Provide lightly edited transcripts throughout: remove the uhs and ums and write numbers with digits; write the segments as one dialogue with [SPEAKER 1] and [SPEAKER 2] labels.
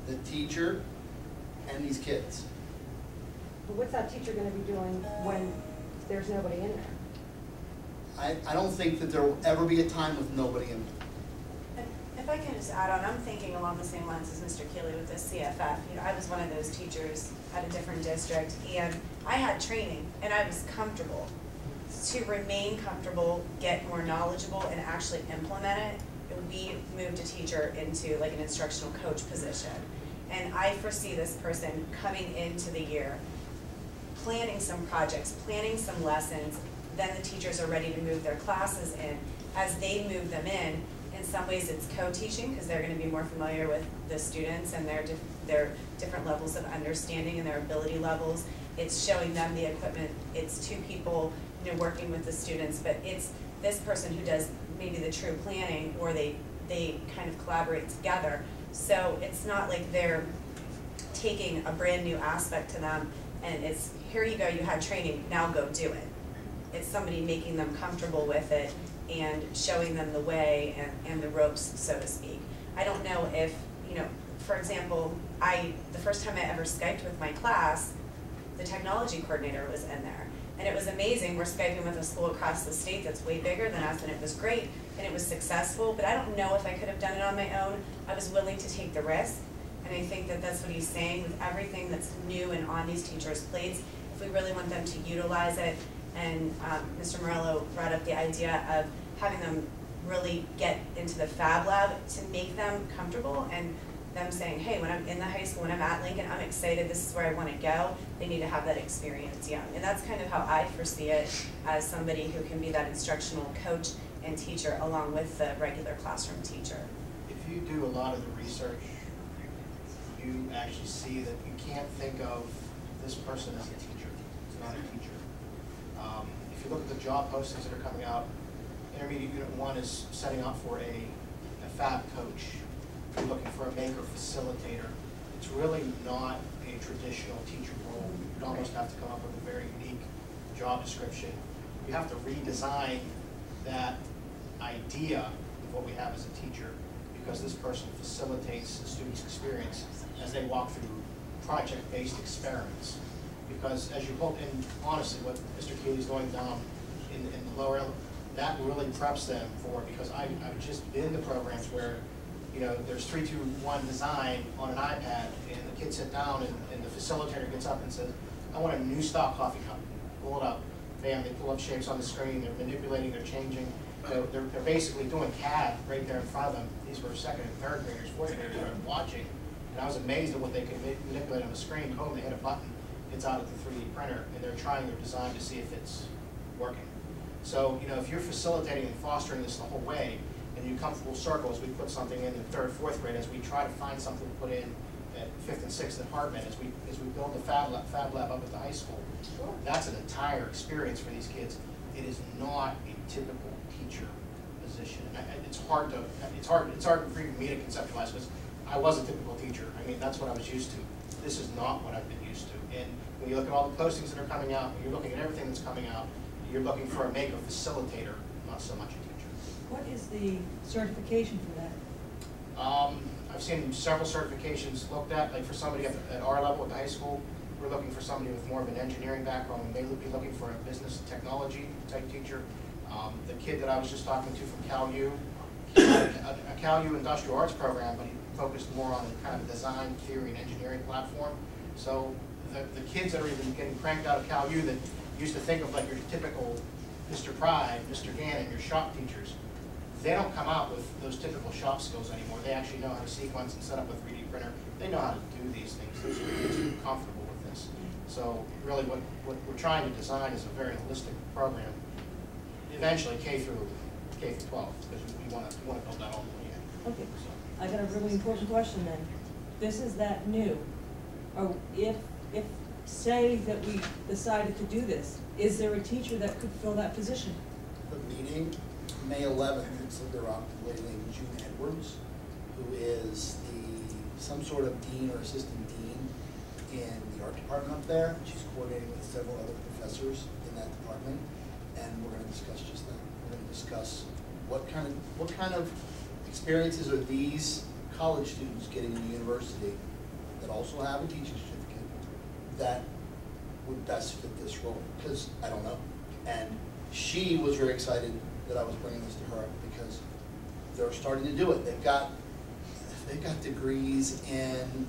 [SPEAKER 1] the teacher and these kids.
[SPEAKER 2] But what's that teacher going to be doing when there's nobody in there?
[SPEAKER 1] I don't think that there will ever be a time with nobody in there.
[SPEAKER 3] If I can just add on, I'm thinking along the same lines as Mr. Keeley with the CFF. You know, I was one of those teachers at a different district, and I had training, and I was comfortable. To remain comfortable, get more knowledgeable, and actually implement it, we moved a teacher into like an instructional coach position. And I foresee this person coming into the year, planning some projects, planning some lessons, then the teachers are ready to move their classes in. As they move them in some ways it's co-teaching because they're going to be more familiar with the students and their different levels of understanding and their ability levels. It's showing them the equipment. It's two people, you know, working with the students, but it's this person who does maybe the true planning, or they kind of collaborate together. So it's not like they're taking a brand new aspect to them and it's, here you go, you had training, now go do it. It's somebody making them comfortable with it and showing them the way and the ropes, so to speak. I don't know if, you know, for example, the first time I ever Skyped with my class, the technology coordinator was in there. And it was amazing. We're Skyping with a school across the state that's way bigger than us, and it was great, and it was successful, but I don't know if I could have done it on my own. I was willing to take the risk, and I think that that's what he's saying with everything that's new and on these teachers' plates. If we really want them to utilize it, and Mr. Morello brought up the idea of having them really get into the Fab Lab to make them comfortable, and them saying, hey, when I'm in the high school, when I'm at Lincoln, I'm excited, this is where I want to go. They need to have that experience young. And that's kind of how I foresee it as somebody who can be that instructional coach and teacher along with the regular classroom teacher.
[SPEAKER 4] If you do a lot of the research, you actually see that you can't think of this person as a teacher. It's not a teacher. If you look at the job postings that are coming out, Intermediate Unit 1 is setting up for a Fab coach. You're looking for a maker facilitator. It's really not a traditional teacher role. You'd almost have to come up with a very unique job description. You have to redesign that idea of what we have as a teacher, because this person facilitates the student's experience as they walk through project-based experiments. Because as you hope, and honestly, what Mr. Keeley's doing down in the lower level, that really preps them for, because I've just been to programs where, you know, there's 3-2-1 design on an iPad, and the kids sit down, and the facilitator gets up and says, I want a new stock coffee cup. Pull it up. Bam, they pull up shapes on the screen, they're manipulating, they're changing. They're basically doing CAD right there in front of them. These were second and third graders, fourth graders who were watching, and I was amazed at what they could manipulate on the screen. Boom, they hit a button, it's out of the 3D printer, and they're trying their design to see if it's working. So, you know, if you're facilitating and fostering this the whole way, and you come full circle as we put something in third, fourth grade, as we try to find something to put in at 5th and 6th at Hartman, as we build the Fab Lab up at the high school,
[SPEAKER 2] Sure.
[SPEAKER 4] That's an entire experience for these kids. It is not a typical teacher position. And it's hard for me to conceptualize, because I was a typical teacher. I mean, that's what I was used to. This is not what I've been used to. And when you look at all the postings that are coming out, when you're looking at everything that's coming out, you're looking for a maker facilitator, not so much a teacher.
[SPEAKER 5] What is the certification for that?
[SPEAKER 4] I've seen several certifications looked at, like for somebody at our level at the high school, we're looking for somebody with more of an engineering background. We may be looking for a business technology type teacher. The kid that I was just talking to from CalU, he had a CalU industrial arts program, but he focused more on kind of a design, theory, and engineering platform. So the kids that are even getting cranked out of CalU that used to think of like your typical Mr. Pride, Mr. Gannon, your shop teachers, they don't come out with those typical shop skills anymore. They actually know how to sequence and set up a 3D printer. They know how to do these things. They're too comfortable with this. So really what we're trying to design is a very holistic program, eventually K through 12, because we want to build that all the way in.
[SPEAKER 5] Okay, I got a really important question then. This is that new. Or if say that we decided to do this, is there a teacher that could fill that position?
[SPEAKER 1] The meeting, May 11th, it's they're on a lady named June Edwards, who is some sort of dean or assistant dean in the art department up there. She's coordinating with several other professors in that department, and we're going to discuss just that. We're going to discuss what kind of experiences are these college students getting in the university that also have a teaching certificate that would best fit this role, because I don't know. And she was very excited that I was bringing this to her because they're starting to do it. They've got degrees in,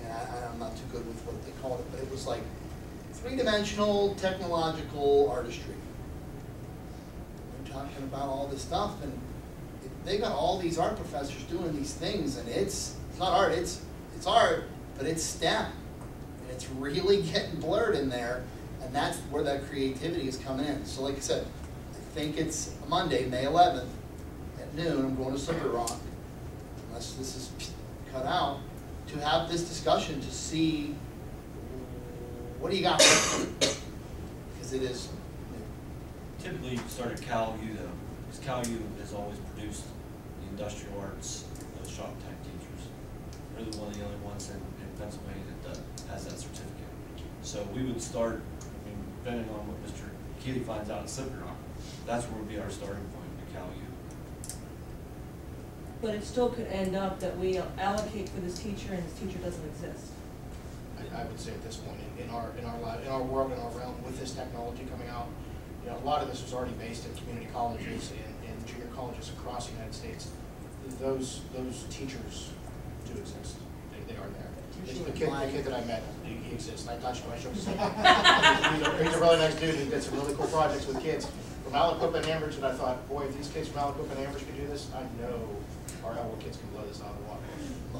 [SPEAKER 1] I'm not too good with what they call it, but it was like three-dimensional technological artistry. They're talking about all this stuff, and they got all these art professors doing these things, and it's not art, it's art, but it's STEM. And it's really getting blurred in there, and that's where that creativity is coming in. So like I said, I think it's Monday, May 11th at noon, I'm going to Slippery Rock, unless this is cut out, to have this discussion to see what do you got, because it is new.
[SPEAKER 6] Typically, you start at Cal U though, because Cal U has always produced the industrial arts shop tech teachers. They're one of the only ones in Pennsylvania that has that certificate. So we would start, I mean, depending on what Mr. Keeley finds out in Slippery Rock, that's where would be our starting point at Cal U.
[SPEAKER 5] But it still could end up that we allocate for this teacher and this teacher doesn't exist.
[SPEAKER 4] I would say at this point, in our world, in our realm, with this technology coming out, you know, a lot of this was already based in community colleges and junior colleges across the United States. Those teachers do exist. They are there. The kid that I met, he exists. I touched him. I shook his hand. He's a really nice dude. He did some really cool projects with kids from Ellwood and Ambridge, and I thought, boy, if these kids from Ellwood and Ambridge could do this, I know our Ellwood kids can blow this out of the water.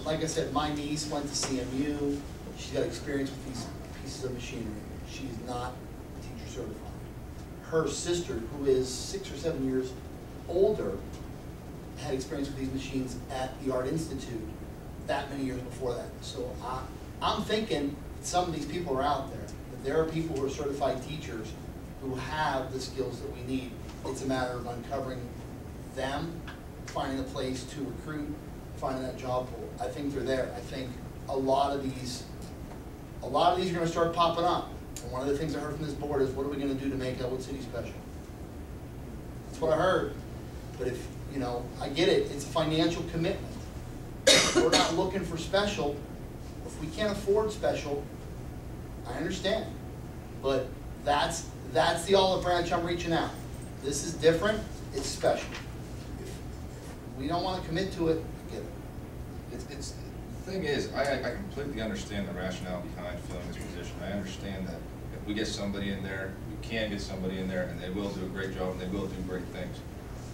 [SPEAKER 1] Like I said, my niece went to CMU. She's got experience with these pieces of machinery. She's not teacher certified. Her sister, who is 6 or 7 years older, had experience with these machines at the Art Institute that many years before that. So I'm thinking some of these people are out there, that there are people who are certified teachers who have the skills that we need. It's a matter of uncovering them, finding a place to recruit, finding that job pool. I think they're there. I think a lot of these are going to start popping up. And one of the things I heard from this board is, what are we going to do to make Ellwood City special? That's what I heard. But if, you know, I get it, it's a financial commitment. We're not looking for special. If we can't afford special, I understand. But that's the olive branch I'm reaching out. This is different, it's special. If we don't want to commit to it, get it.
[SPEAKER 7] The thing is, I completely understand the rationale behind filling this position. I understand that if we get somebody in there, we can get somebody in there, and they will do a great job, and they will do great things.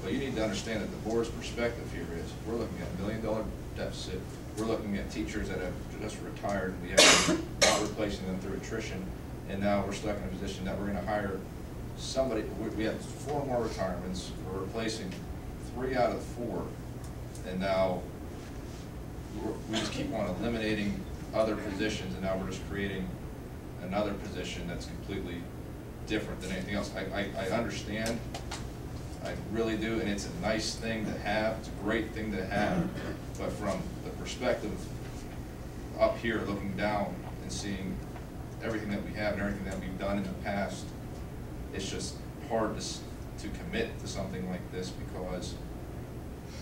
[SPEAKER 7] But you need to understand that the board's perspective here is, we're looking at $1 million deficit. We're looking at teachers that have just retired. We have not replacing them through attrition, and now we're stuck in a position that we're going to hire somebody. We have 4 more retirements. We're replacing 3 out of 4, and now we just keep on eliminating other positions, and now we're just creating another position that's completely different than anything else. I understand, I really do, and it's a nice thing to have, it's a great thing to have, but from the perspective up here, looking down and seeing everything that we have and everything that we've done in the past, it's just hard to commit to something like this because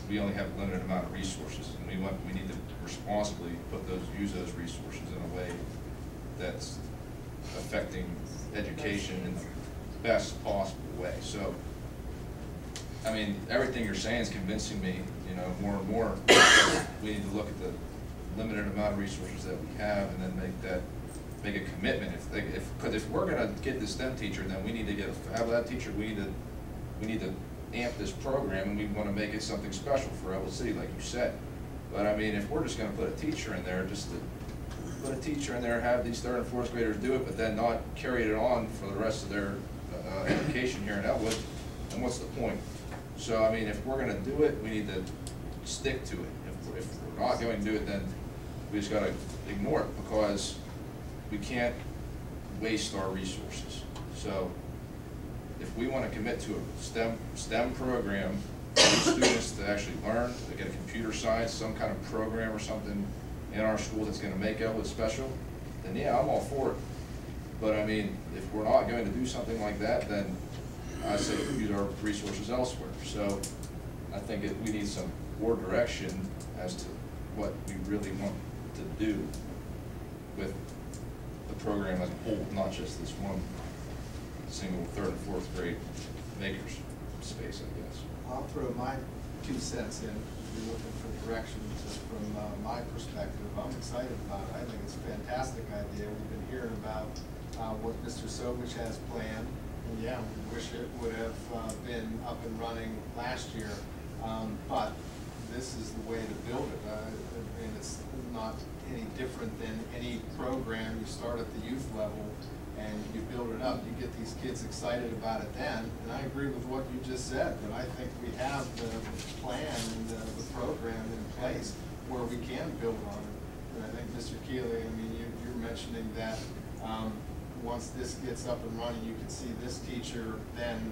[SPEAKER 7] we only have a limited amount of resources, and we need to responsibly use those resources in a way that's affecting education in the best possible way. So, I mean, everything you're saying is convincing me, you know, more and more. We need to look at the limited amount of resources that we have, and then make a commitment. Because if we're going to get this STEM teacher, then we need to have that teacher. We need to amp this program, and we want to make it something special for Ellwood City, like you said. But I mean, if we're just going to put a teacher in there, have these 3rd and 4th graders do it, but then not carry it on for the rest of their education here in Ellwood, then what's the point? So I mean, if we're going to do it, we need to stick to it. If we're not going to do it, then we just got to ignore it, because we can't waste our resources. So if we want to commit to a STEM program for students to actually learn, to get a computer science, some kind of program or something in our school that's going to make Ellwood special, then yeah, I'm all for it. But I mean, if we're not going to do something like that, then I say use our resources elsewhere. So I think we need some board direction as to what we really want to do with the program as a whole, not just this one single third and fourth grade makers space, I guess.
[SPEAKER 8] I'll throw my 2 cents in, if you're looking for direction, just from my perspective. I'm excited about it. I think it's a fantastic idea. We've been hearing about what Mr. Sovich has planned, and yeah, we wish it would have been up and running last year, but this is the way to build it. And it's not any different than any program. You start at the youth level and you build it up, you get these kids excited about it then, and I agree with what you just said, that I think we have the plan and the program in place where we can build on it. And I think, Mr. Keeley, I mean, you're mentioning that once this gets up and running, you can see this teacher then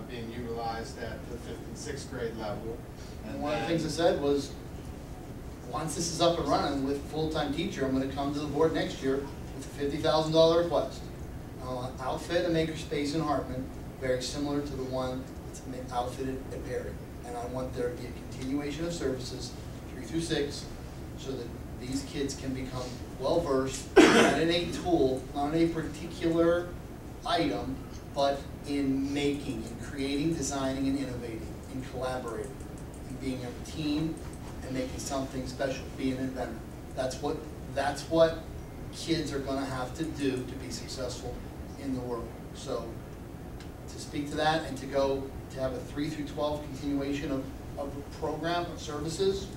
[SPEAKER 8] being utilized at the 5th and 6th grade level.
[SPEAKER 1] And one of the things I said was, once this is up and running with full-time teacher, I'm gonna come to the board next year with a $50,000 request. I'll outfit a makerspace in Hartman, very similar to the one that's outfitted at Perry. And I want there to be a continuation of services 3 through 6, so that these kids can become well-versed, not in a tool, not in a particular item, but in making, in creating, designing, and innovating, in collaborating, in being a team, and making something special, be an inventor. That's what kids are gonna have to do to be successful in the world. So to speak to that and to have a 3 through 12 continuation of a program of services,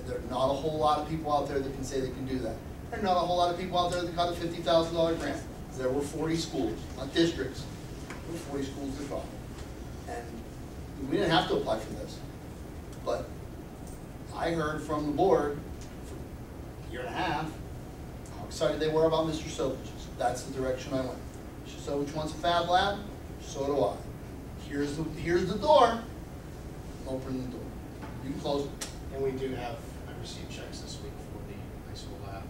[SPEAKER 1] there are not a whole lot of people out there that can say they can do that. There are not a whole lot of people out there that got a $50,000 grant. There were 40 schools, not districts. There were 40 schools that got it. And we didn't have to apply for this, but I heard from the board for a year and a half how excited they were about Mr. Sovich. That's the direction I went. Mr. Sovich wants a fab lab, so do I. Here's the door. Open the door. You can close it.
[SPEAKER 4] And we do have, I received checks this week for the high school lab.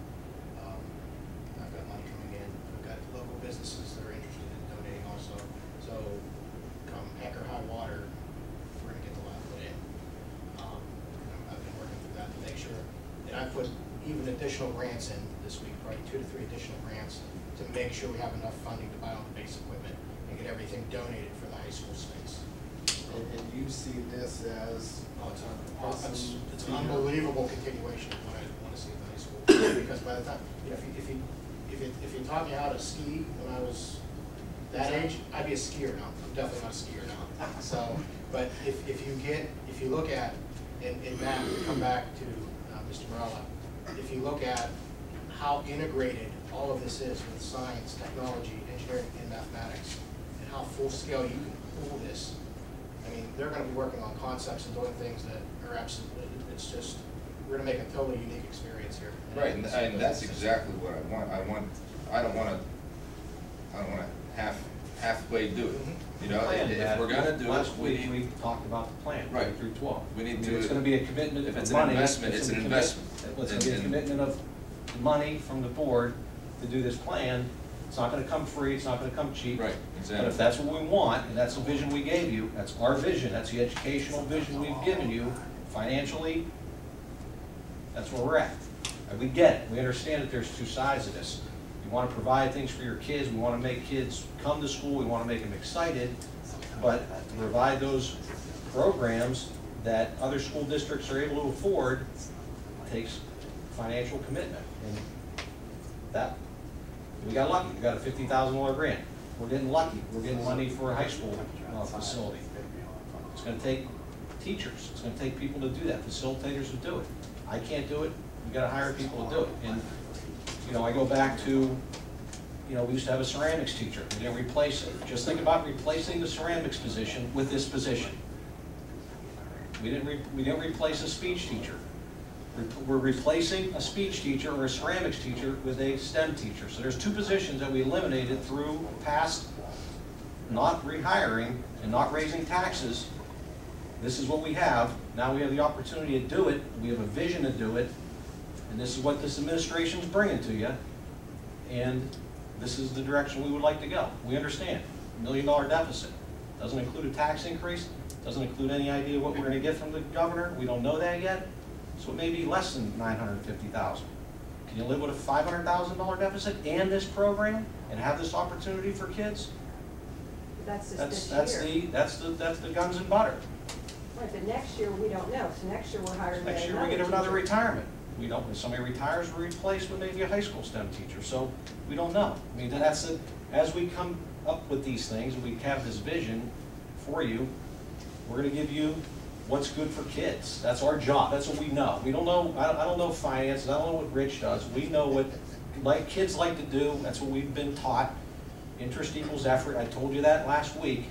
[SPEAKER 4] I've got money coming in. I've got local businesses that are interested in donating also. So come heck or high water, we're gonna get the lab put in. I've been working through that to make sure. And I put even additional grants in this week, probably 2 to 3 additional grants to make sure we have enough funding to buy all the base equipment and get everything donated for the high school space.
[SPEAKER 8] And you see this as
[SPEAKER 4] It's an unbelievable continuation of what I want to see at the high school. Because by the time, you know, if you taught me how to ski when I was that age, I'd be a skier now. I'm definitely not a skier now. So, but if you look at, and Matt, come back to Mr. Morella, if you look at how integrated all of this is with science, technology, engineering, and mathematics, and how full scale you can pull this. I mean, they're going to be working on concepts and doing things that are absolutely, it's just, we're going to make a totally unique experience here.
[SPEAKER 7] Right, and that's exactly what I want. I don't want to halfway do it. You know, if we're going to do it,
[SPEAKER 9] last week we talked about the plan,
[SPEAKER 7] right,
[SPEAKER 9] 3 through 12.
[SPEAKER 7] We need to.
[SPEAKER 9] It's going to be a commitment.
[SPEAKER 7] If it's
[SPEAKER 9] of
[SPEAKER 7] an
[SPEAKER 9] money,
[SPEAKER 7] investment, it's an investment.
[SPEAKER 9] It's going to be a commitment of money from the board to do this plan. It's not going to come free. It's not going to come cheap.
[SPEAKER 7] Right, exactly.
[SPEAKER 9] But if that's what we want, and that's the vision we gave you, that's our vision. That's the educational vision we've given you. Financially, that's where we're at. And we get it. We understand that there's 2 sides of this. You want to provide things for your kids. We want to make kids come to school. We want to make them excited. But to provide those programs that other school districts are able to afford takes financial commitment. And that, we got lucky. We got a $50,000 grant. We're getting lucky. We're getting money for a high school facility. It's going to take teachers. It's going to take people to do that, facilitators to do it. I can't do it. We've got to hire people to do it. And, you know, I go back to, you know, we used to have a ceramics teacher. We didn't replace it. Just think about replacing the ceramics position with this position. We didn't replace a speech teacher. We're replacing a speech teacher or a ceramics teacher with a STEM teacher. So there's 2 positions that we eliminated through past not rehiring and not raising taxes. This is what we have. Now we have the opportunity to do it. We have a vision to do it. And this is what this administration is bringing to you. And this is the direction we would like to go. We understand. $1 million deficit. Doesn't include a tax increase. Doesn't include any idea what we're going to get from the governor. We don't know that yet. So it may be less than $950,000. Can you live with a $500,000 deficit and this program and have this opportunity for kids?
[SPEAKER 2] That's just
[SPEAKER 9] That's
[SPEAKER 2] this year.
[SPEAKER 9] that's the guns and butter.
[SPEAKER 2] Right, but next year, we don't know, so next year we're hiring
[SPEAKER 9] Next year we get another retirement. We don't, if somebody retires, we're replaced with maybe a high school STEM teacher, so we don't know. I mean, that's it. As we come up with these things, and we have this vision for you, we're gonna give you what's good for kids. That's our job, that's what we know. We don't know, I don't know finance, I don't know what Rich does. We know what kids like to do, that's what we've been taught. Interest equals effort, I told you that last week.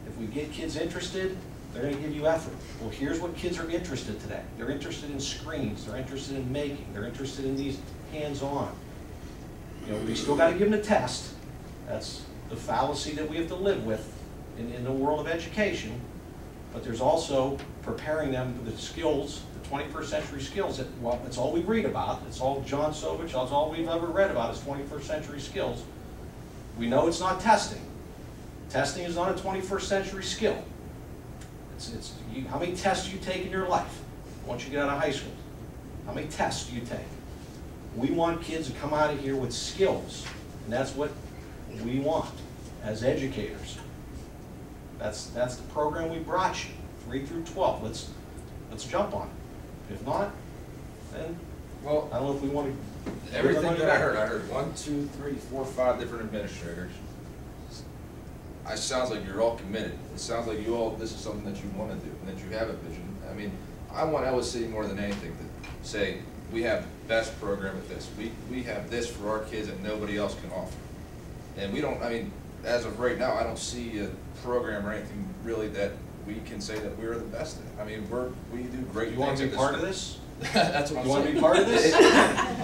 [SPEAKER 9] If we get kids interested, they're gonna give you effort. Well, here's what kids are interested today. They're interested in screens, they're interested in making, they're interested in these hands-on. You know, we still gotta give them a test. That's the fallacy that we have to live with in the world of education. But there's also preparing them for the skills, the 21st century skills. That's all we read about. It's all John Sovich, that's all we've ever read about is 21st century skills. We know it's not testing. Testing is not a 21st century skill. How many tests do you take in your life once you get out of high school? How many tests do you take? We want kids to come out of here with skills, and that's what we want as educators. That's the program we brought you, 3 through 12. Let's jump on it. If not, then
[SPEAKER 7] Well,
[SPEAKER 9] I don't know if we want to.
[SPEAKER 7] everything that I heard 1, 2, 3, 4, 5 different administrators. It sounds like you're all committed. It sounds like this is something that you want to do, and that you have a vision. I mean, I want Ellwood City more than anything to say, we have the best program at this. We have this for our kids that nobody else can offer. And we don't, I mean, as of right now, I don't see a program or anything really that we can say that we're the best at. I mean, we do great things.
[SPEAKER 9] You want to be part of this?
[SPEAKER 7] That's what I'm saying.
[SPEAKER 9] You want to be part of this?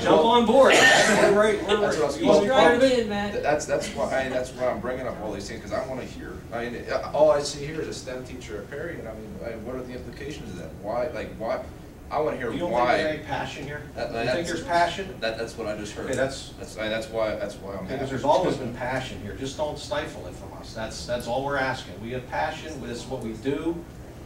[SPEAKER 9] Jump on board. We're right.
[SPEAKER 7] That's what I was
[SPEAKER 9] You want to be part of it?
[SPEAKER 5] In, Matt.
[SPEAKER 7] That's why I'm bringing up all these things, because I want to hear. I mean, all I see here is a STEM teacher at Perry, and I mean, what are the implications of that? Why? I want to hear why.
[SPEAKER 9] You don't think there's any passion here? You think there's passion?
[SPEAKER 7] That's what I just heard.
[SPEAKER 9] Okay,
[SPEAKER 7] that's why I'm
[SPEAKER 9] Because
[SPEAKER 7] happy.
[SPEAKER 9] there's always been passion here. Just don't stifle it from us. That's all we're asking. We have passion. This is what we do.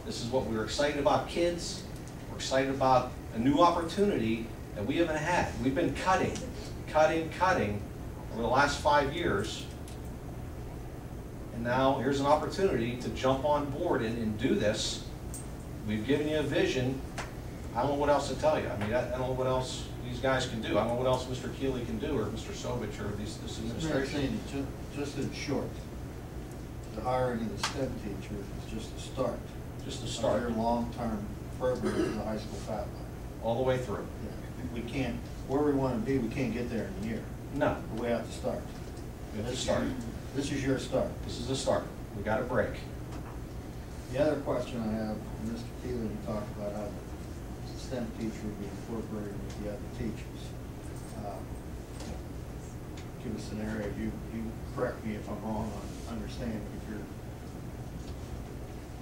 [SPEAKER 9] This is what we're excited about kids. We're excited about a new opportunity that we haven't had. We've been cutting over the last 5 years. And now here's an opportunity to jump on board and do this. We've given you a vision. I don't know what else to tell you. I mean, I don't know what else these guys can do. I don't know what else Mr. Keeley can do, or Mr. Sovich, or this administration.
[SPEAKER 8] Just in short, the hiring of the STEM teacher is just a start.
[SPEAKER 9] Just a start.
[SPEAKER 8] Of your long-term program in the high school faculty.
[SPEAKER 9] All the way through.
[SPEAKER 8] We can't, where we want to be, we can't get there in a year.
[SPEAKER 9] No.
[SPEAKER 8] But we have to start.
[SPEAKER 9] We have to start.
[SPEAKER 8] This is your start.
[SPEAKER 9] This is a start. We got a break.
[SPEAKER 8] The other question I have, Mr. Keelan, you talked about how the STEM teacher would be incorporated with the other teachers. Give us an area, you correct me if I'm wrong on understanding if your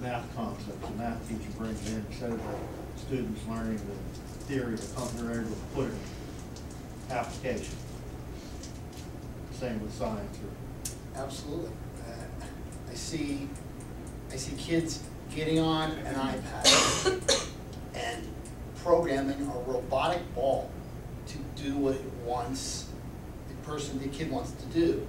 [SPEAKER 8] math concepts, the math teacher brings in, instead of the students learning the theory of the company, they're able to put it in application. Same with science.
[SPEAKER 1] Absolutely. I see kids getting on an iPad and programming a robotic ball to do what it wants, the kid wants to do,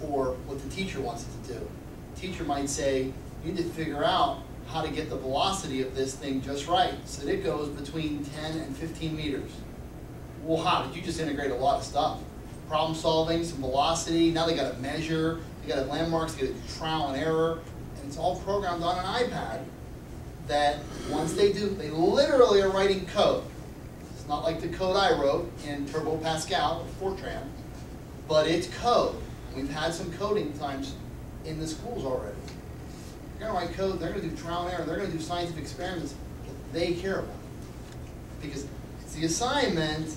[SPEAKER 1] or what the teacher wants it to do. The teacher might say, you need to figure out how to get the velocity of this thing just right, so that it goes between 10 and 15 meters. Well, how? Did you just integrate a lot of stuff? Problem solving, some velocity, now they got to measure, they got to landmarks, they got to do trial and error, and it's all programmed on an iPad that once they do, they literally are writing code. It's not like the code I wrote in Turbo Pascal or Fortran, but it's code. We've had some coding times in the schools already. They're going to write code, they're going to do trial and error, they're going to do scientific experiments that they care about. Because it's the assignment,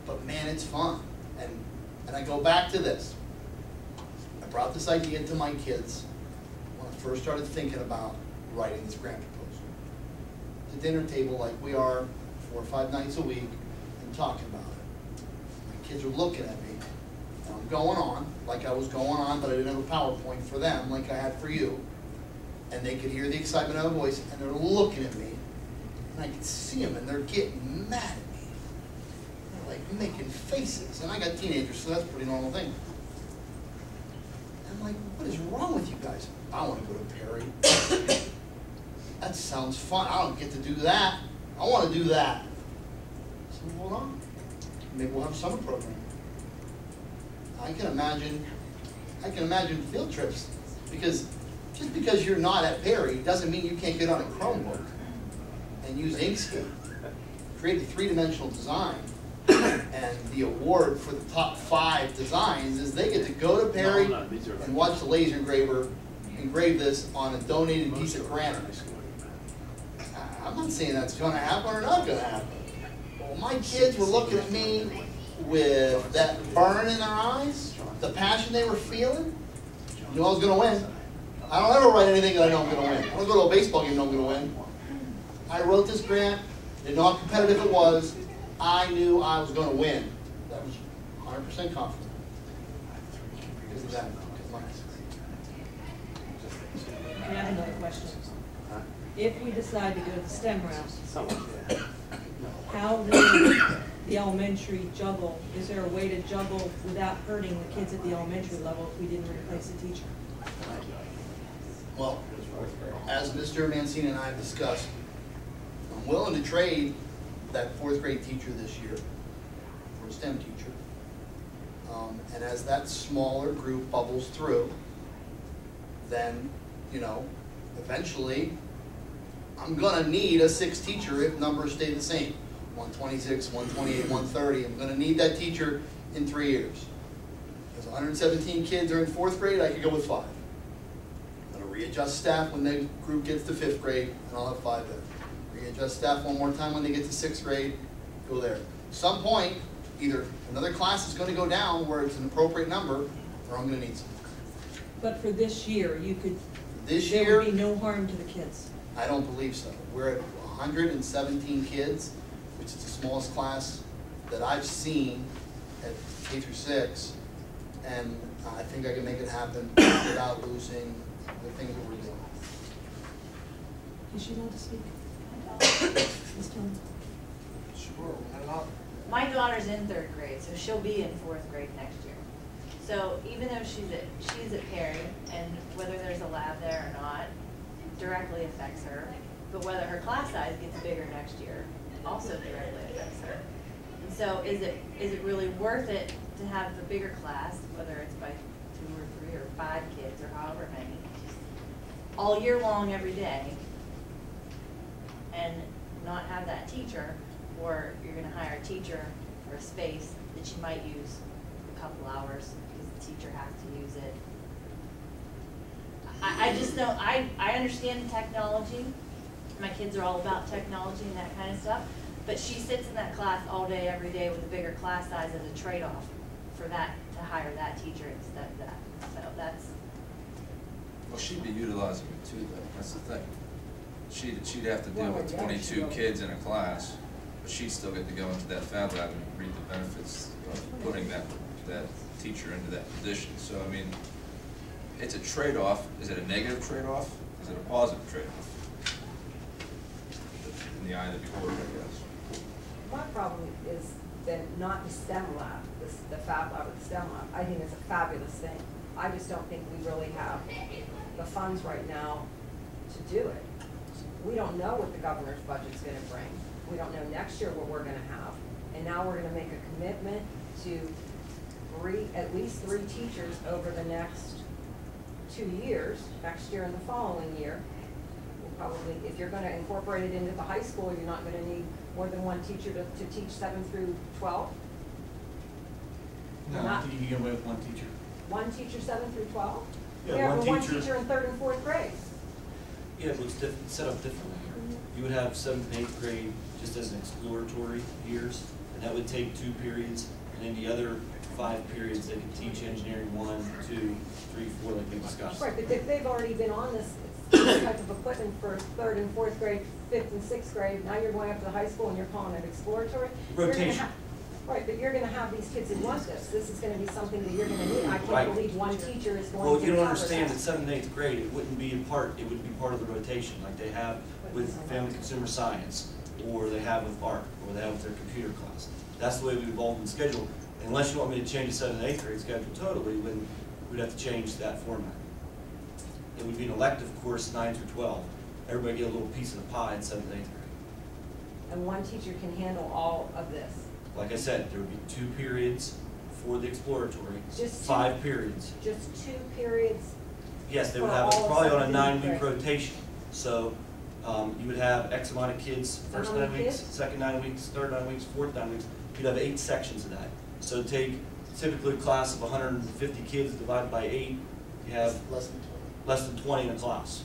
[SPEAKER 1] but man, it's fun. And I go back to this. I brought this idea to my kids when I first started thinking about writing this grant proposal. The dinner table like we are 4 or 5 nights a week and talking about it. My kids are looking at me, and I'm going on like I was going on, but I didn't have a PowerPoint for them like I had for you. And they could hear the excitement in my voice, and they're looking at me, and I could see them, and they're getting mad at me. They're making faces, and I got teenagers, so that's a pretty normal thing. I'm like, what is wrong with you guys? I want to go to Perry. That sounds fun. I don't get to do that. I want to do that. So hold on. Maybe we'll have a summer program. I can imagine field trips, because just because you're not at Perry doesn't mean you can't get on a Chromebook and use Inkscape. Create a three-dimensional design, and the award for the top 5 designs is they get to go to Perry and watch the laser engraver engrave this on a donated piece of granite. I'm not saying that's going to happen or not going to happen. Well, my kids were looking at me with that burn in their eyes, the passion they were feeling. I knew I was going to win. I don't ever write anything that I know I'm going to win. I don't go to a baseball game and know I'm going to win. I wrote this grant, didn't know how competitive it was. I knew I was going to win. That was 100% confident. Because of that.
[SPEAKER 5] I have another question. If we decide to go the STEM route, how will the elementary juggle? Is there a way to juggle without hurting the kids at the elementary level if we didn't replace a teacher?
[SPEAKER 1] Well, as Mr. Mancini and I have discussed, I'm willing to trade that 4th grade teacher this year for a STEM teacher. And as that smaller group bubbles through, then, you know, eventually I'm going to need a 6th teacher if numbers stay the same. 126, 128, 130. I'm going to need that teacher in 3 years. Because 117 kids are in 4th grade, I could go with 5. I'm going to readjust staff when the group gets to 5th grade, and I'll have 5 there. Readjust staff one more time when they get to 6th grade, go there. At some point, either another class is going to go down where it's an appropriate number, or I'm going to need some.
[SPEAKER 5] But for this year, you could,
[SPEAKER 1] This
[SPEAKER 5] there
[SPEAKER 1] year,
[SPEAKER 5] would be no harm to the kids.
[SPEAKER 1] I don't believe so. We're at 117 kids, which is the smallest class that I've seen at K through 6, and I think I can make it happen without losing the things that we're doing.
[SPEAKER 5] Is she allowed to speak? Ms. Tillman?
[SPEAKER 4] Sure.
[SPEAKER 10] My daughter's in 3rd grade, so she'll be in 4th grade next year. So even though she's at Perry, and whether there's a lab there or not directly affects her, but whether her class size gets bigger next year also directly affects her. And so is it really worth it to have the bigger class, whether it's by 2 or 3 or 5 kids or however many, all year long every day, and not have that teacher, or you're going to hire a teacher for a space that you might use a couple hours because the teacher has to use it. I just don't, I understand technology. My kids are all about technology and that kind of stuff, but she sits in that class all day, every day with a bigger class size as a trade-off for that, to hire that teacher instead of that. So that's.
[SPEAKER 7] Well, she'd be utilizing it too, though. That's the thing. She'd have to deal with 22 kids in a class, but she'd still get to go into that fab lab and reap the benefits of putting that teacher into that position. So, I mean, it's a trade-off. Is it a negative trade-off? Is it a positive trade-off? In the eye of the beholder, I guess.
[SPEAKER 2] My problem is that not the STEM lab, the fab lab or the STEM lab. I think it's a fabulous thing. I just don't think we really have the funds right now to do it. We don't know what the governor's budget's gonna bring. We don't know next year what we're gonna have. And now we're gonna make a commitment to at least 3 teachers over the next 2 years, next year and the following year. We'll probably, if you're gonna incorporate it into the high school, you're not gonna need more than 1 teacher to teach 7 through 12.
[SPEAKER 6] No, I think you can get away with 1 teacher.
[SPEAKER 2] 1 teacher 7 through 12?
[SPEAKER 6] Yeah, one
[SPEAKER 2] one
[SPEAKER 6] teacher.
[SPEAKER 2] teacher in 3rd and 4th grade.
[SPEAKER 6] Yeah, but it's set up differently. You would have 7th and 8th grade just as an exploratory years, and that would take 2 periods, and then the other 5 periods they could teach engineering 1, 2, 3, 4, like we discussed.
[SPEAKER 2] Right, but if they've already been on this type of equipment for 3rd and 4th grade, 5th and 6th grade, now you're going up to the high school and you're calling it exploratory.
[SPEAKER 6] Rotation.
[SPEAKER 2] Right, but you're gonna have these kids who want this. This is gonna be something that you're gonna need. I
[SPEAKER 6] Right.
[SPEAKER 2] can't believe 1 teacher is going to
[SPEAKER 6] Well, you don't
[SPEAKER 2] cover
[SPEAKER 6] understand
[SPEAKER 2] that.
[SPEAKER 6] that 7th and 8th grade, it wouldn't be a part, it would be part of the rotation, like they have with family consumer science, or they have with art, or they have with their computer class. That's the way we've evolved in the schedule. Unless you want me to change the 7th and 8th grade schedule totally, then we'd have to change that format. It would be an elective course 9 through 12. Everybody get a little piece of the pie in 7th and 8th grade.
[SPEAKER 2] And one teacher can handle all of this.
[SPEAKER 6] Like I said, there would be 2 periods for the exploratory,
[SPEAKER 2] Just
[SPEAKER 6] 5 periods.
[SPEAKER 2] Just 2 periods.
[SPEAKER 6] Yes, they would
[SPEAKER 2] For
[SPEAKER 6] have
[SPEAKER 2] all of
[SPEAKER 6] probably on a
[SPEAKER 2] 7th and 8th
[SPEAKER 6] 9-week
[SPEAKER 2] grade.
[SPEAKER 6] rotation. So you would have X amount of kids, first
[SPEAKER 2] How many
[SPEAKER 6] 9 weeks,
[SPEAKER 2] kids?
[SPEAKER 6] second 9 weeks, third 9 weeks, fourth 9 weeks. You'd have 8 sections of that. So take typically a class of 150 kids divided by 8, you have
[SPEAKER 1] Less than 20.
[SPEAKER 6] less than 20 in a class.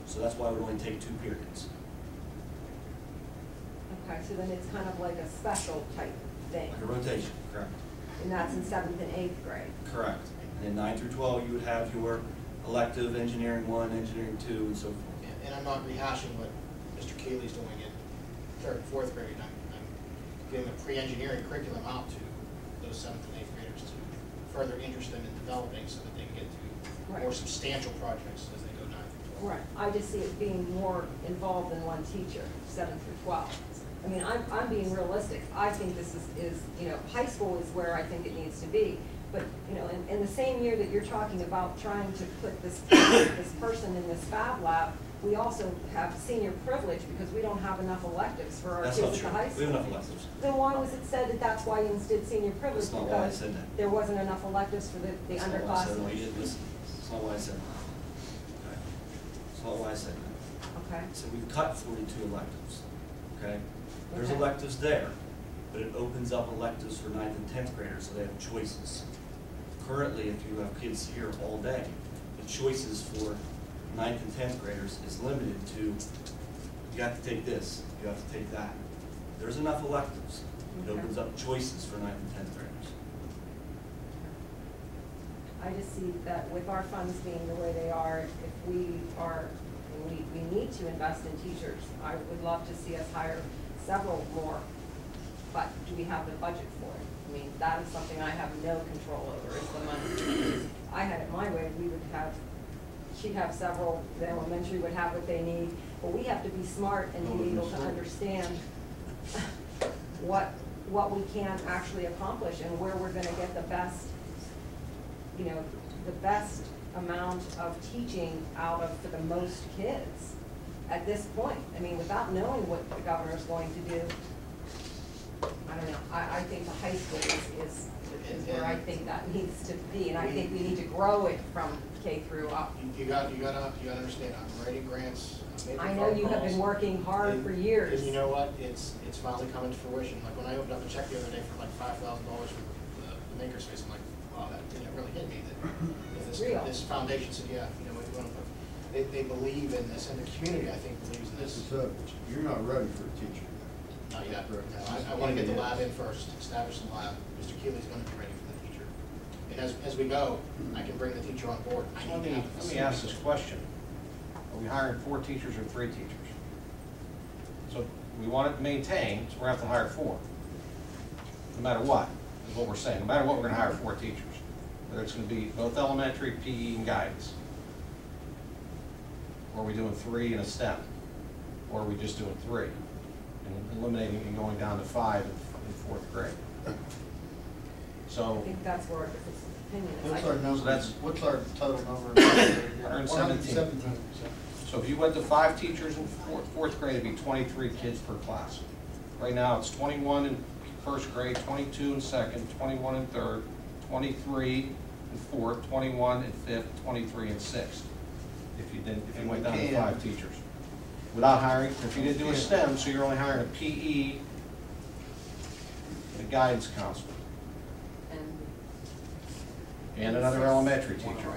[SPEAKER 6] So that's why it would only take 2 periods.
[SPEAKER 2] Okay, so then it's kind of like a special type thing.
[SPEAKER 6] Like a rotation, correct?
[SPEAKER 2] And that's in 7th and 8th grade.
[SPEAKER 6] Correct. And then 9 through 12, you would have your elective, engineering 1, engineering 2, and so forth.
[SPEAKER 4] And I'm not rehashing what Mr. Keeley's doing in 3rd and 4th grade. I'm giving a pre-engineering curriculum out to those 7th and 8th graders to further interest them in developing so that they can get to more
[SPEAKER 2] Right.
[SPEAKER 4] substantial projects as they go 9 through 12.
[SPEAKER 2] Right, I just see it being more involved than one teacher, 7 through 12. I mean, I'm being realistic. I think this is, you know, high school is where I think it needs to be. But, you know, in the same year that you're talking about trying to put this person in this fab lab, we also have senior privilege because we don't have enough electives for our
[SPEAKER 6] That's
[SPEAKER 2] kids
[SPEAKER 6] not
[SPEAKER 2] at the
[SPEAKER 6] true.
[SPEAKER 2] high
[SPEAKER 6] We
[SPEAKER 2] school.
[SPEAKER 6] have enough electives.
[SPEAKER 2] Then why was it said that that's why you did senior privilege?
[SPEAKER 6] That's not why I
[SPEAKER 2] Because
[SPEAKER 6] said that.
[SPEAKER 2] there wasn't enough electives for the
[SPEAKER 6] That's not why I said that. You
[SPEAKER 2] underclassmen?
[SPEAKER 6] didn't listen. That's not why I said that. Okay. That's not why I said that.
[SPEAKER 2] Okay,
[SPEAKER 6] So we've cut 42 electives, okay? There's
[SPEAKER 2] Okay.
[SPEAKER 6] electives there, but it opens up electives for 9th and 10th graders, so they have choices. Currently, if you have kids here all day, the choices for 9th and 10th graders is limited to, you have to take this, you have to take that. There's enough electives. It
[SPEAKER 2] Okay.
[SPEAKER 6] opens up choices for 9th and 10th graders.
[SPEAKER 2] I just see that with our funds being the way they are, if we are, we need to invest in teachers. I would love to see us hire several more, but do we have the budget for it? I mean, that is something I have no control over, is the money. If I had it my way, we would have, she'd have several, the elementary would have what they need, but we have to be smart and be able to understand what we can actually accomplish and where we're gonna get the best, you know, the best amount of teaching out of for the most kids at this point. I mean, without knowing what the governor's going to do, I don't know. I think the high school is where I think that needs to be, and I think we need to grow it from K through up.
[SPEAKER 4] You gotta understand, I'm writing grants. I'm making
[SPEAKER 2] I know
[SPEAKER 4] phone
[SPEAKER 2] you have been
[SPEAKER 4] calls,
[SPEAKER 2] working hard
[SPEAKER 4] and-
[SPEAKER 2] for years.
[SPEAKER 4] And you know what, it's finally coming to fruition. Like when I opened up a check the other day for like $5,000 for the makerspace, I'm like, wow, that didn't really hit me. That
[SPEAKER 2] Real.
[SPEAKER 4] this foundation said, yeah, you know, they believe in this, and the community, I think, believes in this.
[SPEAKER 8] So, you're not ready for a teacher yet.
[SPEAKER 4] Not yet. No, I want to get the lab in first, establish the lab. Mr. Keeley's going to be ready for the teacher. And as we go, I can bring the teacher on board. I
[SPEAKER 9] Let
[SPEAKER 4] need to have a
[SPEAKER 9] me ask this question. Are we hiring 4 teachers or 3 teachers? So we want it maintained, so we're gonna have to hire 4. No matter what, is what we're saying. No matter what, we're gonna hire 4 teachers. Whether it's gonna be both elementary, PE, and guidance. Or are we doing 3 in a STEM? Or are we just doing 3? And eliminating and going down to 5 in 4th grade?
[SPEAKER 2] I
[SPEAKER 9] So,
[SPEAKER 2] think that's where the opinion is.
[SPEAKER 8] What's
[SPEAKER 2] I-
[SPEAKER 8] our number,
[SPEAKER 9] that's-
[SPEAKER 8] what's our total number?
[SPEAKER 9] 117. so if you went to 5 teachers in 4th grade, it'd be 23 kids per class. Right now, it's 21 in 1st grade, 22 in 2nd, 21 in 3rd, 23 in 4th, 21 in 5th, 23 in 6th. If you went down to 5 teachers. Without hiring, if you didn't do a STEM, so you're only hiring a PE and a guidance counselor. And another elementary teacher.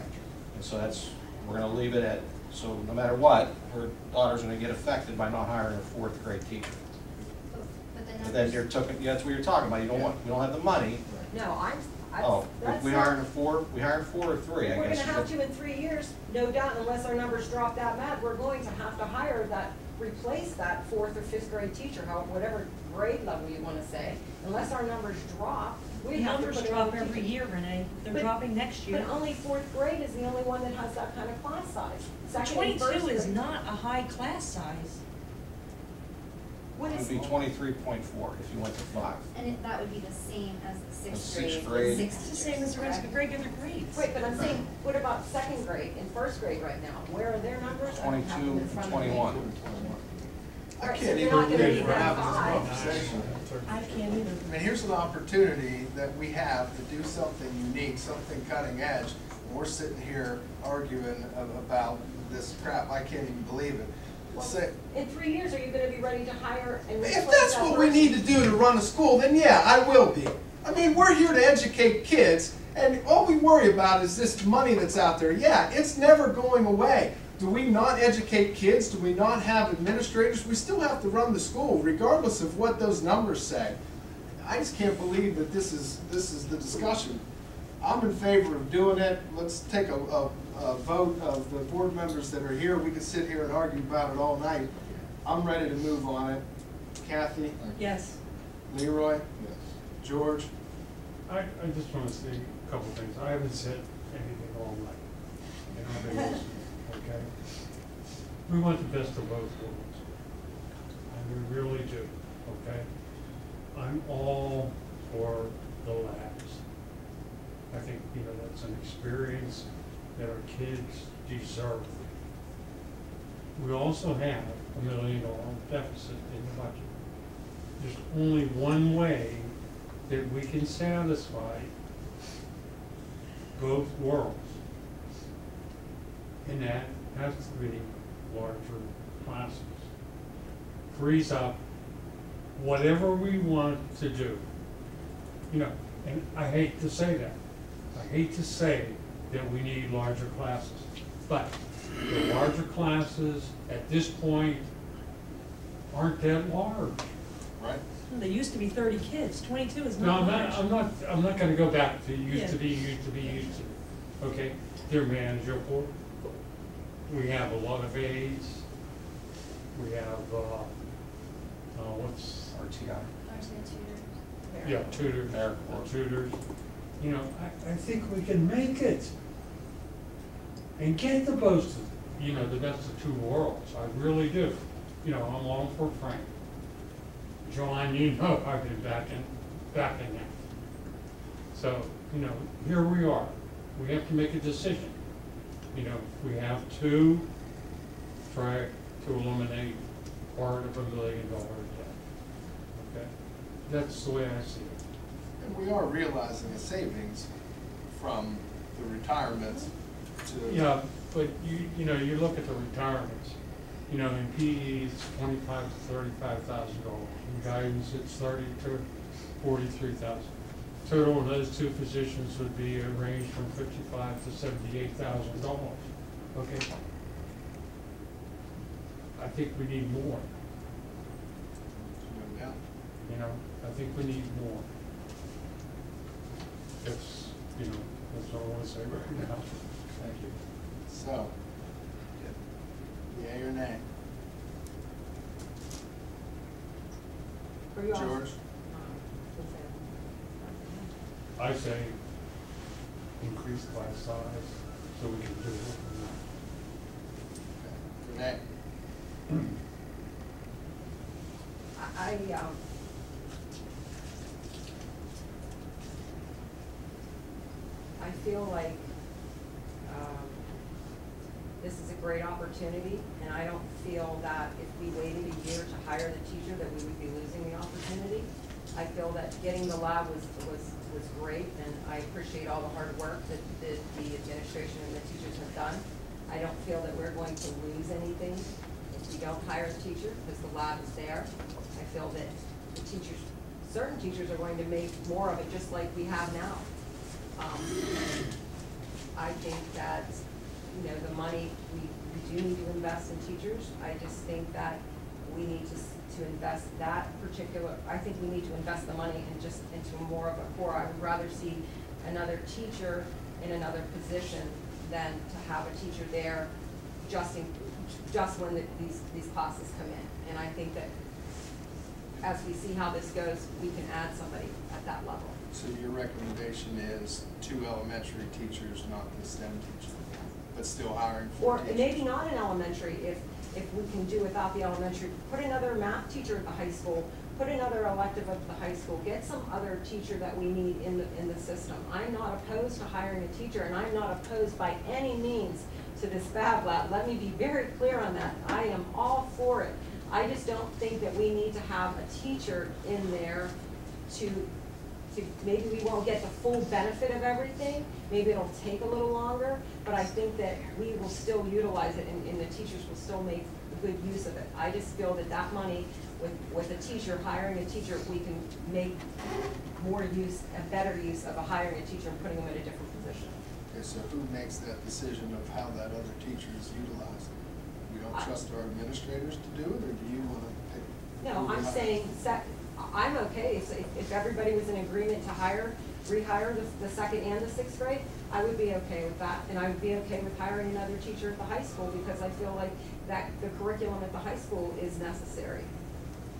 [SPEAKER 9] And so that's, we're gonna leave it at, so no matter what, her daughter's gonna get affected by not hiring a 4th grade teacher. But then you're talking, that's what you're talking about, you don't want, we don't have the money.
[SPEAKER 2] No,
[SPEAKER 9] Oh,
[SPEAKER 2] that's
[SPEAKER 9] we
[SPEAKER 2] not-
[SPEAKER 9] hiring 4, we hiring 4 or 3, I
[SPEAKER 2] We're
[SPEAKER 9] guess.
[SPEAKER 2] gonna
[SPEAKER 9] is
[SPEAKER 2] have
[SPEAKER 9] what-
[SPEAKER 2] to in 3 years, no doubt, unless our numbers drop that bad, we're going to have to hire that, replace that 4th or 5th grade teacher, whatever grade level you wanna say. Unless our numbers drop, we
[SPEAKER 5] The
[SPEAKER 2] have to
[SPEAKER 5] numbers
[SPEAKER 2] put
[SPEAKER 5] drop
[SPEAKER 2] another
[SPEAKER 5] every
[SPEAKER 2] teacher.
[SPEAKER 5] year, Renee. They're
[SPEAKER 2] But-
[SPEAKER 5] dropping next year.
[SPEAKER 2] But only 4th grade is the only one that has that kind of class size. Second and first
[SPEAKER 5] 22 is
[SPEAKER 2] grade-
[SPEAKER 5] not a high class size.
[SPEAKER 2] What
[SPEAKER 9] It
[SPEAKER 2] is,
[SPEAKER 9] would be 23.4 if you went to 5.
[SPEAKER 11] And that would be the same as the
[SPEAKER 9] The
[SPEAKER 11] sixth
[SPEAKER 9] sixth
[SPEAKER 11] grade.
[SPEAKER 9] grade.
[SPEAKER 5] It's the same as the rest of the grade, different grades.
[SPEAKER 2] wait, but I'm saying, what about second grade and first grade right now? Where are their numbers? I don't have them in
[SPEAKER 9] 22,
[SPEAKER 2] front of me.
[SPEAKER 9] 21.
[SPEAKER 8] I
[SPEAKER 2] Right, so
[SPEAKER 8] can't
[SPEAKER 2] you're
[SPEAKER 8] even
[SPEAKER 2] not gonna
[SPEAKER 8] believe
[SPEAKER 2] need
[SPEAKER 8] we're
[SPEAKER 2] that
[SPEAKER 8] having this
[SPEAKER 2] high.
[SPEAKER 8] conversation.
[SPEAKER 5] I can't either.
[SPEAKER 8] I mean, here's an opportunity that we have to do something unique, something cutting edge, and we're sitting here arguing about this crap. I can't even believe it.
[SPEAKER 2] Well,
[SPEAKER 8] Say,
[SPEAKER 2] in 3 years, are you gonna be ready to hire and replace
[SPEAKER 8] if
[SPEAKER 2] that
[SPEAKER 8] that's what we
[SPEAKER 2] person?
[SPEAKER 8] need to do to run a school, then yeah, I will be. I mean, we're here to educate kids, and all we worry about is this money that's out there. Yeah, it's never going away. Do we not educate kids? Do we not have administrators? We still have to run the school, regardless of what those numbers say. I just can't believe that this is the discussion. I'm in favor of doing it. Let's take a vote of the board members that are here. We could sit here and argue about it all night. I'm ready to move on it. Kathy?
[SPEAKER 5] Yes.
[SPEAKER 8] Leroy?
[SPEAKER 7] Yes.
[SPEAKER 8] George?
[SPEAKER 12] I just want to say a couple things. I haven't said anything all night. And nobody else, okay? We want the best of both worlds. And we really do, okay? I'm all for the labs. I think, that's an experience that our kids deserve. We also have $1 million deficit in the budget. There's only one way that we can satisfy both worlds. And that has to be larger classes. Frees up whatever we want to do. And I hate to say that. I hate to say that we need larger classes. But the larger classes at this point aren't that large.
[SPEAKER 8] Right.
[SPEAKER 5] There used to be 30 kids, 22 is
[SPEAKER 12] No,
[SPEAKER 5] not large.
[SPEAKER 12] I'm not gonna go back to used to
[SPEAKER 5] Yeah.
[SPEAKER 12] be, used to be, used to. Okay, they're manageable. We have a lot of aides. We have, what's,
[SPEAKER 9] RTI.
[SPEAKER 12] yeah, tutors,
[SPEAKER 9] Air
[SPEAKER 12] tutors. I think we can make it. And get the best of, the best of two worlds. I really do. I'm all for Frank. Joanne, I've been backing it. So, here we are. We have to make a decision. We have to try to eliminate part of $1 million debt. Okay? That's the way I see it.
[SPEAKER 8] And we are realizing a savings from the retirements to.
[SPEAKER 12] Yeah, but you look at the retirements. In PE it's $25,000 to $35,000. In guidance it's $30,000 to $43,000. Total of those two positions would be a range from $55,000 to $78,000. Okay. I think we need more.
[SPEAKER 8] Yeah.
[SPEAKER 12] I think we need more. That's all I want to say right now. Thank you.
[SPEAKER 8] So, yea or nay?
[SPEAKER 2] Are you on?
[SPEAKER 8] George?
[SPEAKER 12] I say increase class size so we can do it.
[SPEAKER 8] Renee?
[SPEAKER 2] I feel like this is a great opportunity, and I don't feel that if we waited a year to hire the teacher, that we would be losing the opportunity. I feel that getting the lab was great, and I appreciate all the hard work that the administration and the teachers have done. I don't feel that we're going to lose anything if we don't hire a teacher, because the lab is there. I feel that the teachers, certain teachers are going to make more of it, just like we have now. I think that, the money, we do need to invest in teachers. I just think that we need to invest that particular, I think we need to invest the money into more of a core. I would rather see another teacher in another position than to have a teacher there just when these classes come in. And I think that as we see how this goes, we can add somebody at that level.
[SPEAKER 8] So your recommendation is 2 elementary teachers, not the STEM teacher, but still hiring 4
[SPEAKER 2] Or
[SPEAKER 8] teachers?
[SPEAKER 2] maybe not in elementary, if we can do without the elementary, put another math teacher at the high school, put another elective at the high school, get some other teacher that we need in the system. I'm not opposed to hiring a teacher, and I'm not opposed by any means to this Fab Lab. Let me be very clear on that. I am all for it. I just don't think that we need to have a teacher in there to maybe we won't get the full benefit of everything, maybe it'll take a little longer, but I think that we will still utilize it and the teachers will still make good use of it. I just feel that that money, with a teacher, hiring a teacher, we can make more use, a better use of hiring a teacher and putting them in a different position.
[SPEAKER 8] Okay, so who makes that decision of how that other teacher is utilized? We don't trust our administrators to do it, or do you want to pick?
[SPEAKER 2] No,
[SPEAKER 8] who
[SPEAKER 2] I'm
[SPEAKER 8] to hire?
[SPEAKER 2] saying, I'm okay, if everybody was in agreement to rehire the second and the sixth grade, I would be okay with that. And I would be okay with hiring another teacher at the high school, because I feel like that the curriculum at the high school is necessary.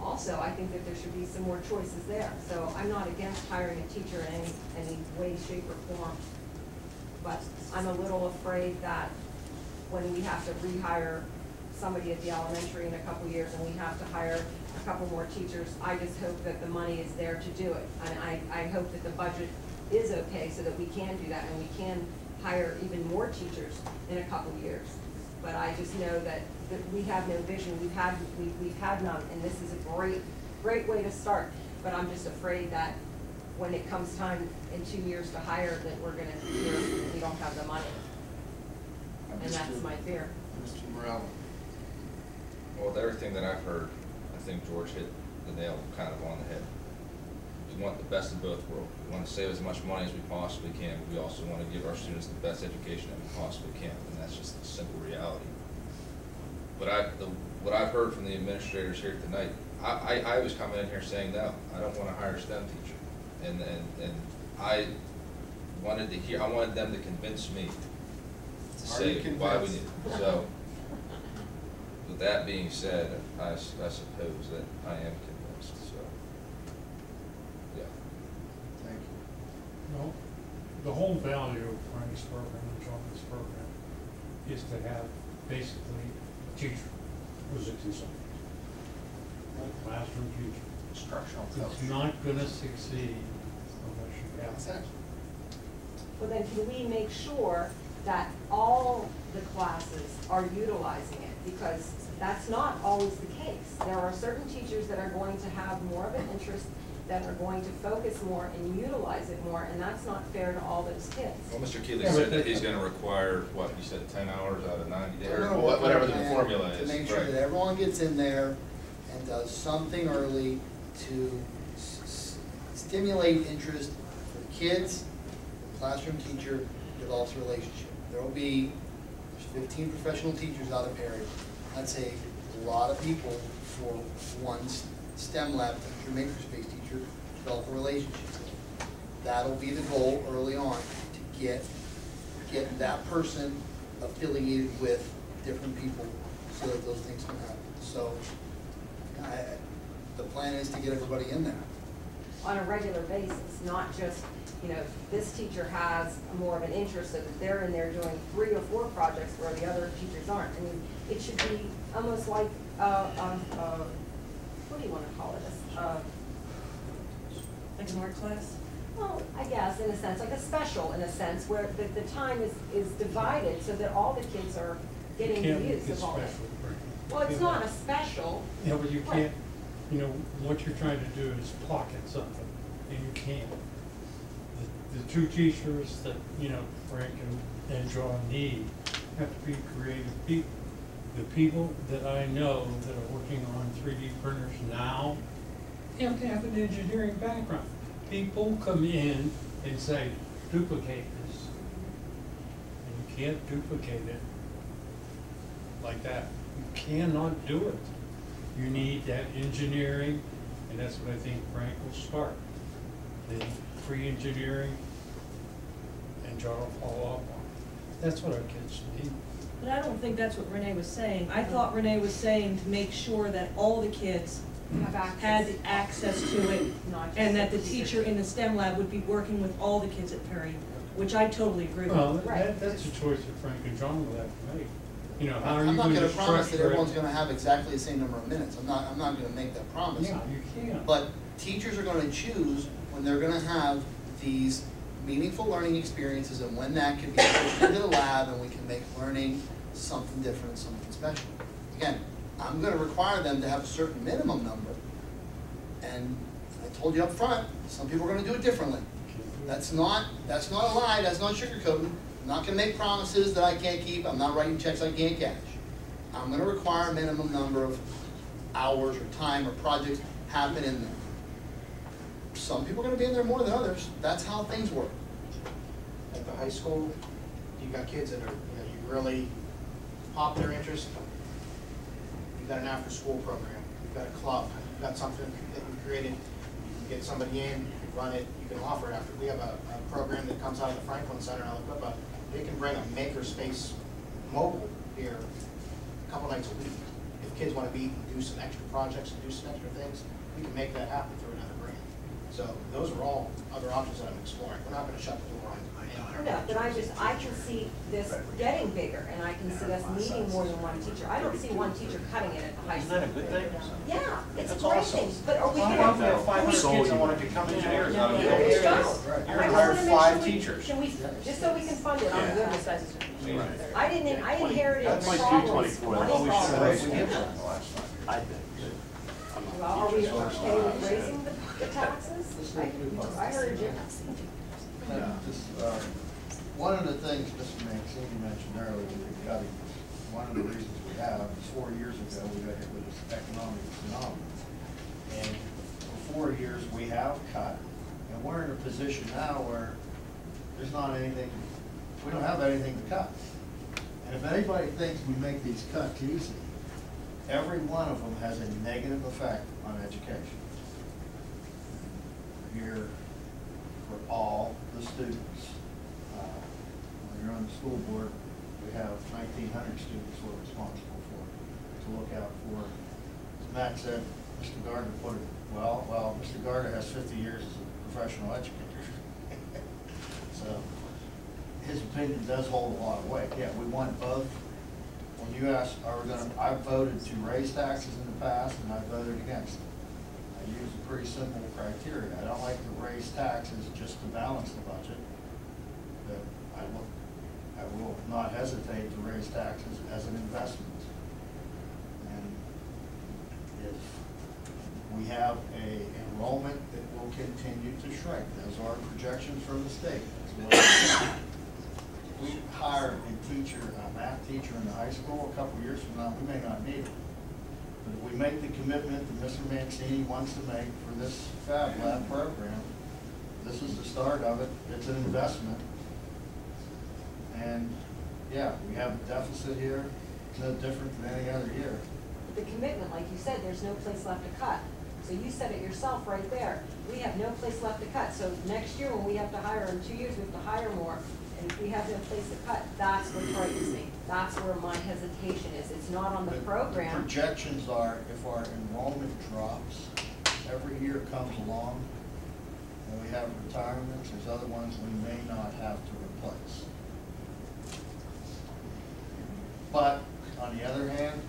[SPEAKER 2] Also, I think that there should be some more choices there. So I'm not against hiring a teacher in any way, shape, or form. But I'm a little afraid that when we have to rehire somebody at the elementary in a couple years and we have to hire a couple more teachers, I just hope that the money is there to do it. And I hope that the budget is okay so that we can do that and we can hire even more teachers in a couple years. But I just know that we have no vision, we've had none, and this is a great way to start. But I'm just afraid that when it comes time in 2 years to hire, that we don't have the money. And that's my fear.
[SPEAKER 8] Mr. Morello.
[SPEAKER 7] Well, with everything that I've heard, I think George hit the nail kind of on the head. We want the best of both worlds. We want to save as much money as we possibly can, but we also want to give our students the best education that we possibly can, and that's just the simple reality. But what I've heard from the administrators here tonight, I was coming in here saying, no, I don't want to hire a STEM teacher. And I wanted them to convince me to say why we need it. So, with that being said, I suppose that I am convinced, so, yeah.
[SPEAKER 8] Thank you.
[SPEAKER 12] No, the whole value of Frank's program and John's program is to have basically a teacher who's a consultant, a classroom teacher.
[SPEAKER 9] Instructional coach.
[SPEAKER 12] It's not gonna succeed unless you have.
[SPEAKER 8] Exactly.
[SPEAKER 2] Well, then can we make sure that all the classes are utilizing it? Because that's not always the case. There are certain teachers that are going to have more of an interest, that are going to focus more and utilize it more, and that's not fair to all those kids.
[SPEAKER 7] Well, Mr. Keeley
[SPEAKER 12] Yeah,
[SPEAKER 7] said
[SPEAKER 12] but
[SPEAKER 7] that he's gonna require, what, you said 10 hours out of 90 days, or
[SPEAKER 1] We're gonna
[SPEAKER 7] whatever
[SPEAKER 1] work
[SPEAKER 7] the
[SPEAKER 1] on a
[SPEAKER 7] formula
[SPEAKER 1] plan
[SPEAKER 7] is.
[SPEAKER 1] to make sure
[SPEAKER 7] Right.
[SPEAKER 1] that everyone gets in there and does something early to stimulate interest for the kids. The classroom teacher develops a relationship. There will be 15 professional teachers out of Perry. That's a lot of people for one STEM lab teacher, makerspace teacher, to develop a relationship with. That'll be the goal early on, to get that person affiliated with different people so that those things can happen. So the plan is to get everybody in there.
[SPEAKER 2] On a regular basis, not just, this teacher has more of an interest, so that they're in there doing 3 or 4 projects where the other teachers aren't. I mean, it should be almost like, what do you want to call it?
[SPEAKER 5] Like an art class?
[SPEAKER 2] Well, I guess, in a sense, like a special, in a sense, where the time is divided so that all the kids are getting the use of all that. Well, it's not a special.
[SPEAKER 12] Yeah, but you
[SPEAKER 2] What?
[SPEAKER 12] can't, what you're trying to do is pocket something, and you can't. The 2 teachers that, Frank and John need have to be creative people. The people that I know that are working on 3D printers now have to have an engineering background. People come in and say, duplicate this. And you can't duplicate it like that. You cannot do it. You need that engineering, and that's what I think Frank will start. Then pre-engineering, and John will follow up on it. That's what our kids need.
[SPEAKER 5] But I don't think that's what Renee was saying. I thought Renee was saying to make sure that all the kids
[SPEAKER 2] Have access.
[SPEAKER 5] had access to it,
[SPEAKER 2] Not just
[SPEAKER 5] and that the
[SPEAKER 2] the
[SPEAKER 5] teacher in the STEM lab would be working with all the kids at Perry, which I totally agree with.
[SPEAKER 12] Well,
[SPEAKER 2] Right.
[SPEAKER 12] that's a choice that Frank and John will have to make. You know, how are
[SPEAKER 1] I'm
[SPEAKER 12] you
[SPEAKER 1] not
[SPEAKER 12] going to
[SPEAKER 1] gonna promise that
[SPEAKER 12] structure
[SPEAKER 1] everyone's
[SPEAKER 12] it?
[SPEAKER 1] gonna have exactly the same number of minutes, I'm not gonna make that promise.
[SPEAKER 12] Yeah, you can.
[SPEAKER 1] But teachers are gonna choose when they're gonna have these meaningful learning experiences and when that can be pushed into the lab and we can make learning something different, something special. Again, I'm gonna require them to have a certain minimum number. And I told you up front, some people are gonna do it differently. That's not a lie, that's not sugarcoating. I'm not gonna make promises that I can't keep, I'm not writing checks I can't cash. I'm gonna require a minimum number of hours or time or projects happen in there. Some people are gonna be in there more than others, that's how things work.
[SPEAKER 4] At the high school, you got kids that are, you really pop their interest. You've got an after-school program, you've got a club, you've got something that you created. You can get somebody in, you can run it, you can offer it after. We have a program that comes out of the Franklin Center in Ellwood. They can bring a makerspace mobile here a couple nights a week. If kids want to meet and do some extra projects and do some extra things, we can make that happen through another grant. So those are all other options that I'm exploring. We're not going to shut the door on
[SPEAKER 2] No, but I can see this getting bigger, and I can see us needing more than one teacher. I don't see one teacher cutting it at the high
[SPEAKER 9] Isn't
[SPEAKER 2] school.
[SPEAKER 9] that a good thing?
[SPEAKER 2] Yeah, it's a
[SPEAKER 9] That's
[SPEAKER 2] great
[SPEAKER 9] awesome.
[SPEAKER 2] thing, but are we
[SPEAKER 9] Why
[SPEAKER 2] gonna?
[SPEAKER 9] don't we have 500 kids that want to become engineers out of the
[SPEAKER 2] There you go.
[SPEAKER 9] You're
[SPEAKER 2] I
[SPEAKER 9] gonna
[SPEAKER 2] just
[SPEAKER 9] hire
[SPEAKER 2] wanna make
[SPEAKER 9] 5
[SPEAKER 2] sure we-
[SPEAKER 9] teachers.
[SPEAKER 2] Can we, just so we can fund it, I'm
[SPEAKER 9] Yeah.
[SPEAKER 2] good with that.
[SPEAKER 9] Right.
[SPEAKER 2] I inherited
[SPEAKER 13] That might do
[SPEAKER 2] problems,
[SPEAKER 13] 24.
[SPEAKER 2] money
[SPEAKER 9] Well, we should have raised
[SPEAKER 2] problems.
[SPEAKER 9] them the last time.
[SPEAKER 13] I bet.
[SPEAKER 2] Well, are we okay with raising the taxes? I heard you.
[SPEAKER 8] Yeah, just, one of the things Mr. Mancini mentioned earlier, with cutting, one of the reasons we have is 4 years ago, we got hit with this economic phenomenon. And for 4 years, we have cut, and we're in a position now where there's not anything, we don't have anything to cut. And if anybody thinks we make these cuts easy, every one of them has a negative effect on education. Here for all the students. When you're on the school board, we have 1,900 students we're responsible for, to look out for. As Matt said, Mr. Gardner put it well, Mr. Gardner has 50 years as a professional educator. So his opinion does hold a lot of weight. Yeah, we want both. When you ask, I've voted to raise taxes in the past and I voted against it. I use a pretty simple criteria. I don't like to raise taxes just to balance the budget. But I will not hesitate to raise taxes as an investment. And if we have a enrollment that will continue to shrink, those are projections from the state. We hire a teacher, a math teacher in the high school, a couple of years from now, we may not need it. But if we make the commitment that Mr. Mancini wants to make for this Fab Lab program, this is the start of it. It's an investment. And yeah, we have a deficit here. It's no different than any other year.
[SPEAKER 2] The commitment, like you said, there's no place left to cut. So you said it yourself right there. We have no place left to cut. So next year when we have to hire, in 2 years, we have to hire more. And if we have no place to cut, that's what frightens me. That's where my hesitation is. It's not on the program.
[SPEAKER 8] The projections are, if our enrollment drops, every year comes along, and we have retirements, there's other ones we may not have to replace. But, on the other hand,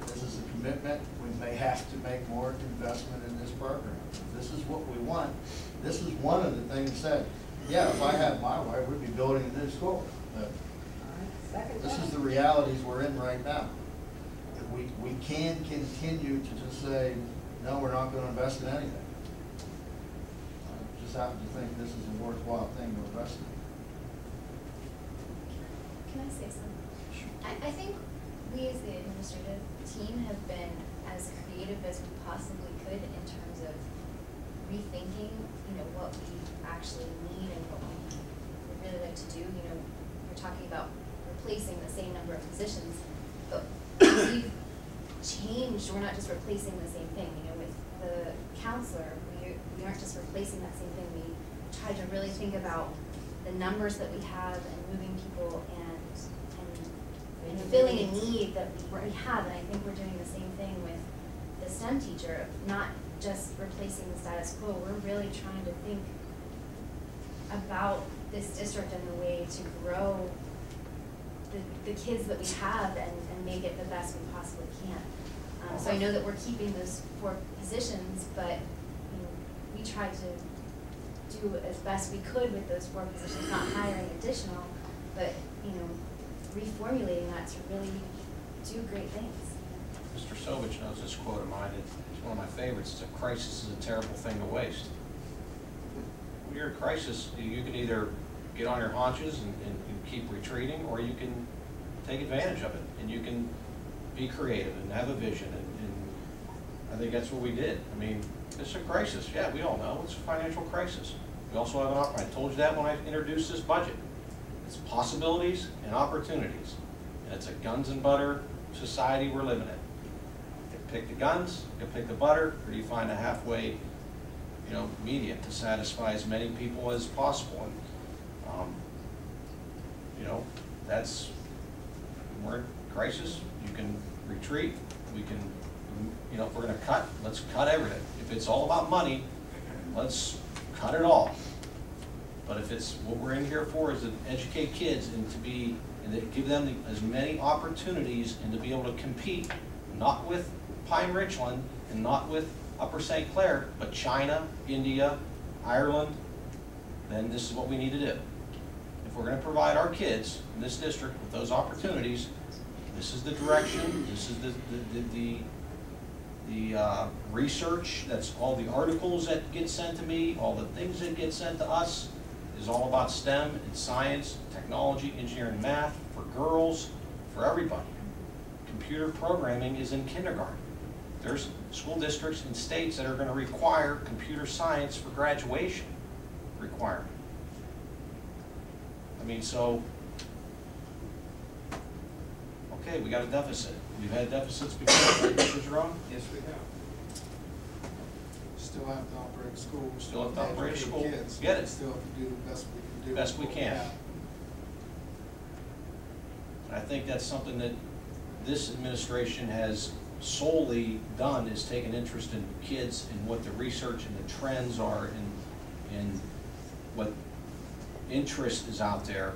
[SPEAKER 8] this is a commitment, we may have to make more investment in this program. If this is what we want, this is one of the things that, yeah, if I had my way, we'd be building a new school. But this is the realities we're in right now. We can't continue to just say, no, we're not going to invest in anything. I just happen to think this is a worthwhile thing to invest in.
[SPEAKER 11] Can I say something? I think we as the administrative team have been as creative as we possibly could in terms of rethinking, what we actually need and what we would really like to do. We're talking about replacing the same number of positions, but we've changed. We're not just replacing the same thing. With the counselor, we aren't just replacing that same thing. We tried to really think about the numbers that we have and moving people and filling a need that we have. And I think we're doing the same thing with the STEM teacher, not just replacing the status quo. We're really trying to think about this district and the way to grow the kids that we have and make it the best we possibly can. So I know that we're keeping those 4 positions, but, you know, we tried to do as best we could with those 4 positions, not hiring additional, but, you know, reformulating that to really do great things.
[SPEAKER 9] Mr. Sovich knows this quote of mine. It's one of my favorites. It's a crisis is a terrible thing to waste. When you're in crisis, you can either get on your haunches and keep retreating, or you can take advantage of it, and you can be creative and have a vision, and I think that's what we did. I mean, it's a crisis. Yeah, we all know. It's a financial crisis. We also have I told you that when I introduced this budget. It's possibilities and opportunities. And it's a guns and butter society we're living in. You pick the guns, you pick the butter, or do you find a halfway, you know, medium to satisfy as many people as possible? And, you know, that's, when we're in crisis, you can retreat, we can, you know, if we're gonna cut, let's cut everything. If it's all about money, let's cut it all. But if it's, what we're in here for is to educate kids and to be, and to give them as many opportunities and to be able to compete, not with Pine Richland and not with Upper St. Clair, but China, India, Ireland, then this is what we need to do. If we're gonna provide our kids in this district with those opportunities, this is the direction, this is the research, that's all the articles that get sent to me, all the things that get sent to us, is all about STEM and science, technology, engineering, math, for girls, for everybody. Computer programming is in kindergarten. There's school districts and states that are going to require computer science for graduation requirement. I mean, so, okay, we got a deficit. We've had deficits before, right, Mr. Jerome?
[SPEAKER 8] Yes, we have. Still have to operate school.
[SPEAKER 9] Still have to operate
[SPEAKER 8] educate
[SPEAKER 9] school.
[SPEAKER 8] kids,
[SPEAKER 9] Get it.
[SPEAKER 8] Still have to do the best we can do.
[SPEAKER 9] Best we
[SPEAKER 8] with what
[SPEAKER 9] can.
[SPEAKER 8] have.
[SPEAKER 9] And I think that's something that this administration has solely done, is take an interest in kids and what the research and the trends are and what interest is out there.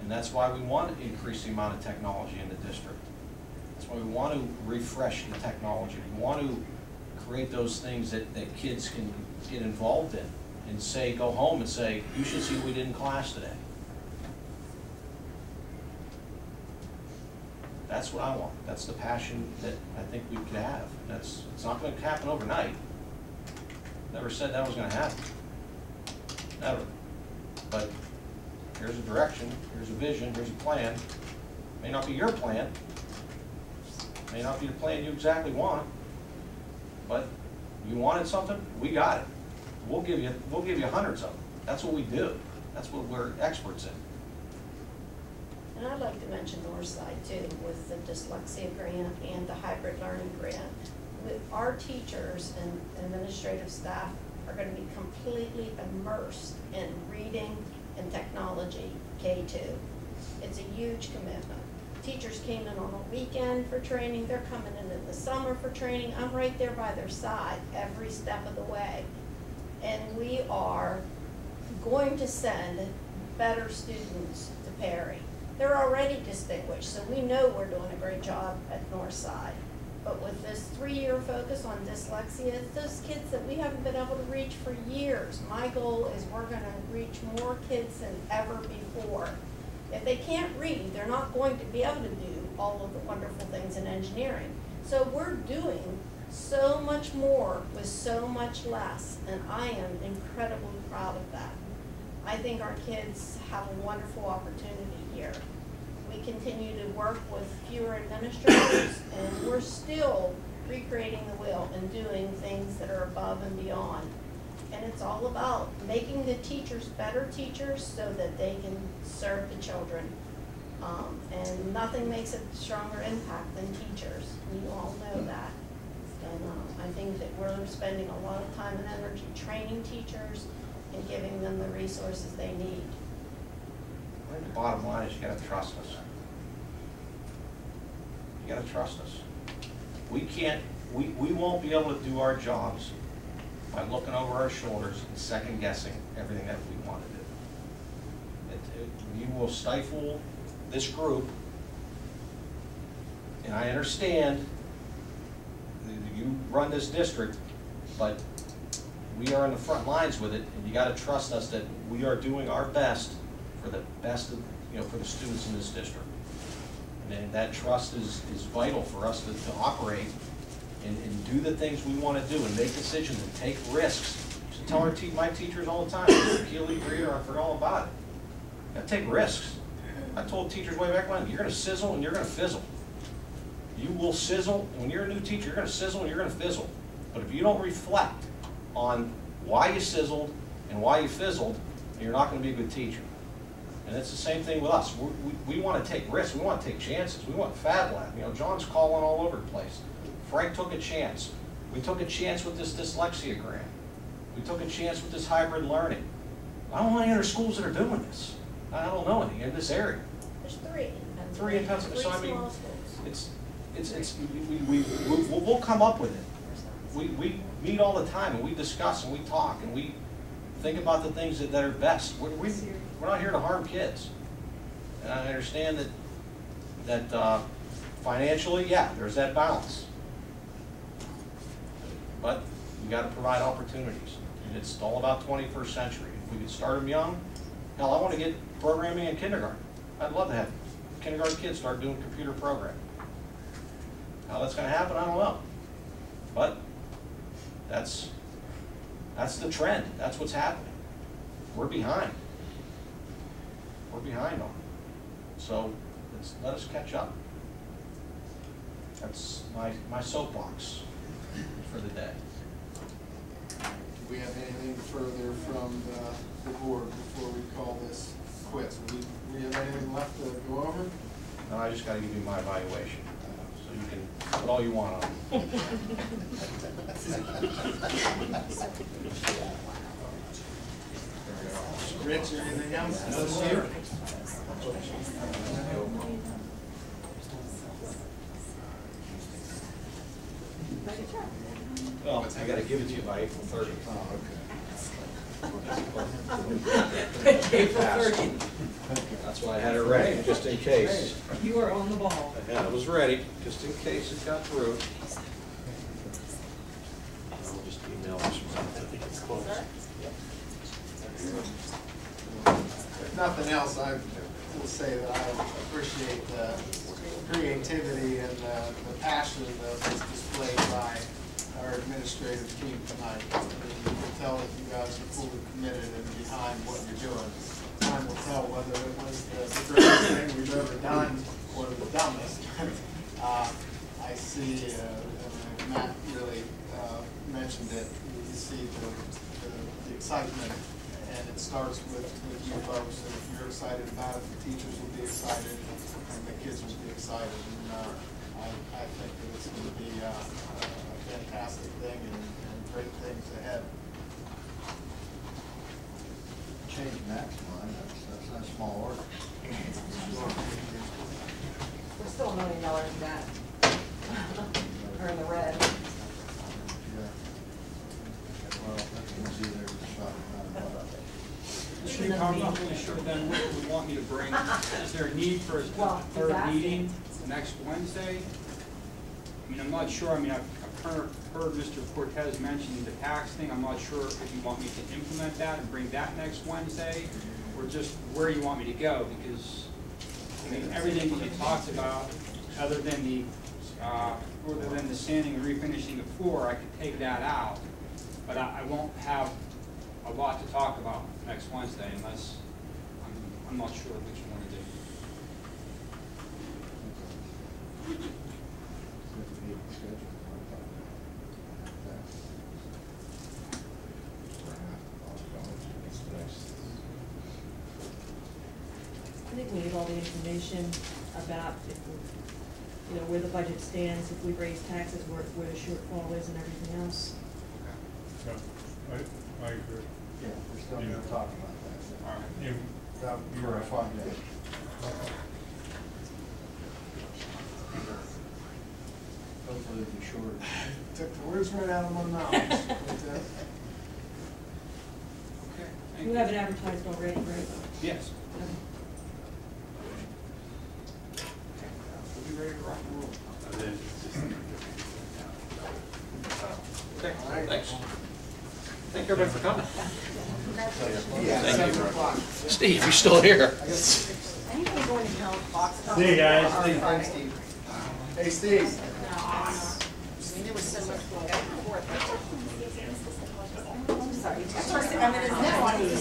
[SPEAKER 9] And that's why we want to increase the amount of technology in the district. That's why we want to refresh the technology. We want to create those things that kids can get involved in and say, go home and say, you should see what we did in class today. That's what I want. That's the passion that I think we could have. It's not going to happen overnight. Never said that was going to happen. Never. But here's a direction, here's a vision, here's a plan. May not be your plan. May not be the plan you exactly want. But you wanted something, we got it. We'll give you hundreds of them. That's what we do. That's what we're experts in.
[SPEAKER 13] And I'd like to mention Northside too, with the dyslexia grant and the hybrid learning grant. With our teachers and administrative staff are going to be completely immersed in reading and technology K-2. It's a huge commitment. Teachers came in on a weekend for training, they're coming in the summer for training. I'm right there by their side every step of the way. And we are going to send better students to Perry. They're already distinguished, so we know we're doing a great job at Northside. But with this 3-year focus on dyslexia, it's those kids that we haven't been able to reach for years. My goal is we're going to reach more kids than ever before. If they can't read, they're not going to be able to do all of the wonderful things in engineering. So we're doing so much more with so much less, and I am incredibly proud of that. I think our kids have a wonderful opportunity here. We continue to work with fewer administrators, and we're still recreating the wheel and doing things that are above and beyond. And it's all about making the teachers better teachers so that they can serve the children. And nothing makes a stronger impact than teachers. You all know that. And I think that we're spending a lot of time and energy training teachers and giving them the resources they need.
[SPEAKER 9] I think the bottom line is you gotta trust us. You gotta trust us. We won't be able to do our jobs by looking over our shoulders and second guessing everything that we want to do. You will stifle this group, and I understand you run this district, but we are on the front lines with it, and you gotta trust us that we are doing our best for the best of, for the students in this district. And that trust is vital for us to operate and do the things we wanna do and make decisions and take risks. I tell my teachers all the time, Mr. Keeley, Greer, I forgot all about it. You gotta take risks. I told teachers way back when, you're gonna sizzle and you're gonna fizzle. You will sizzle, and when you're a new teacher, you're gonna sizzle and you're gonna fizzle. But if you don't reflect on why you sizzled and why you fizzled, you're not gonna be a good teacher. And it's the same thing with us. We wanna take risks, we wanna take chances, we want Fab Lab. John's calling all over the place. Frank took a chance. We took a chance with this dyslexia grant. We took a chance with this hybrid learning. I don't know any other schools that are doing this. I don't know any in this area.
[SPEAKER 13] There's three.
[SPEAKER 9] Three in Pennsylvania. So I mean,
[SPEAKER 13] Small schools.
[SPEAKER 9] we'll come up with it. We meet all the time and we discuss and we talk and we think about the things that are best. We're not here to harm kids. And I understand that financially, yeah, there's that balance. But you got to provide opportunities. And it's all about 21st century. If we could start them young, hell, I want to get programming in kindergarten. I'd love to have kindergarten kids start doing computer programming. How that's going to happen, I don't know. But that's the trend. That's what's happening. We're behind. We're behind on it. So let us catch up. That's my soapbox for the day.
[SPEAKER 8] Do we have anything further from the board before we call this quits? Do we have anything left to go over?
[SPEAKER 9] No, I just got to give you my evaluation, so you can put all you want on it.
[SPEAKER 8] Rich, anything else? No, sir.
[SPEAKER 9] Well, I got to give it to you by April 30th.
[SPEAKER 5] April 30th.
[SPEAKER 9] That's why I had it ready, just in case.
[SPEAKER 5] You are on the ball.
[SPEAKER 9] Yeah, it was ready, just in case it got through. I'll just email this one.
[SPEAKER 8] If nothing else, I will say that I appreciate the creativity and the passion that was displayed by our administrative team tonight. You can tell that you guys are fully committed and behind what you're doing. Time will tell whether it was the greatest thing we've ever done or the dumbest. I see, Matt really mentioned it, you see the excitement, and it starts with you folks. And if you're excited about it, the teachers will be excited, and the kids will be excited. And I think that it's going to be a fantastic thing and great things ahead.
[SPEAKER 14] Change Matt's mind, that's not a small order.
[SPEAKER 2] We're still $1 million in debt. Or in the red.
[SPEAKER 14] Yeah. Well, that's easy there to shop
[SPEAKER 15] I'm not really sure then what you would want me to bring. Is there a need for a third meeting next Wednesday? I mean, I'm not sure. I mean, I've heard Mr. Cortez mention the tax thing. I'm not sure if you want me to implement that and bring that next Wednesday, or just where you want me to go, because I mean, everything that you talked about, other than the sanding and refinishing the floor, I could take that out, but I won't have a lot to talk about next Wednesday unless I'm not sure which one to do.
[SPEAKER 5] I think we need all the information about if we, where the budget stands, if we've raised taxes, where the shortfall is and everything else.
[SPEAKER 12] Yeah, I agree.
[SPEAKER 14] Yeah, we're still going to talk about that.
[SPEAKER 12] All right.
[SPEAKER 14] You were a fun day. Hopefully it'll be short.
[SPEAKER 8] Took the words right out of my mouth.
[SPEAKER 5] You haven't advertised already, right?
[SPEAKER 9] Yes.
[SPEAKER 15] We'll be ready to rock and roll.
[SPEAKER 9] Okay, thanks. Thank you everybody for coming.
[SPEAKER 1] Yeah,
[SPEAKER 9] Thank you.
[SPEAKER 1] 7 o'clock.
[SPEAKER 9] Steve, you're still here.
[SPEAKER 2] Anybody going to town Fox?
[SPEAKER 12] See you guys.
[SPEAKER 1] Thanks, Steve. Hey, Steve.
[SPEAKER 2] I mean, there was so much going back and forth. I'm sorry.
[SPEAKER 3] I mean, it's not one of these.